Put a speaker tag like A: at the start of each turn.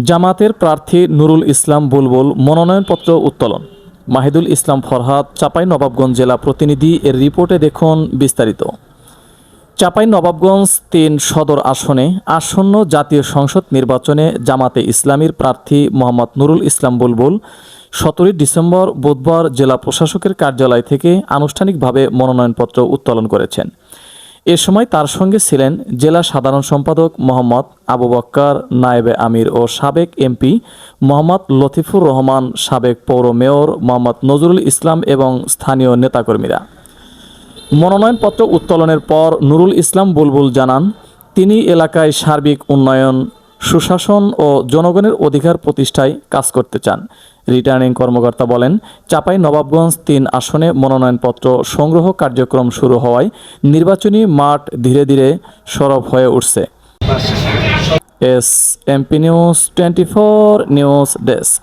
A: জামাতের প্রার্থী নুরুল ইসলাম বুলবুল মনোনয়নপত্র উত্তোলন। মাহিদুল ইসলাম ফরহাদ, চাঁপাইনবাবগঞ্জ জেলা প্রতিনিধি। এর রিপোর্টে দেখুন বিস্তারিত। চাঁপাইনবাবগঞ্জ ৩ সদর আসনে আসন্ন জাতীয় সংসদ নির্বাচনে জামাতে ইসলামীর প্রার্থী মোহাম্মদ নুরুল ইসলাম বুলবুল ১৭ ডিসেম্বর বুধবার জেলা প্রশাসকের কার্যালয় থেকে আনুষ্ঠানিকভাবে মনোনয়নপত্র উত্তোলন করেছেন। এ সময় তার সঙ্গে ছিলেন জেলা সাধারণ সম্পাদক মোহাম্মদ আবু বক্কর, নায়েবে আমির ও সাবেক এমপি মোহাম্মদ লতিফুর রহমান, সাবেক পৌর মেয়র মোহাম্মদ নজরুল ইসলাম এবং স্থানীয় নেতাকর্মীরা। মনোনয়নপত্র উত্তোলনের পর নুরুল ইসলাম বুলবুল জানান, তিনি এলাকায় সার্বিক উন্নয়ন, সুশাসন ও জনগণের অধিকার প্রতিষ্ঠায় কাজ করতে চান। রিটার্নিং কর্মকর্তা বলেন, চাঁপাইনবাবগঞ্জ ৩ আসনে মনোনয়নপত্র সংগ্রহ কার্যক্রম শুরু হওয়ায় নির্বাচনী মাঠ ধীরে ধীরে সরব হয়ে উঠছে। S MP news 24 news desk.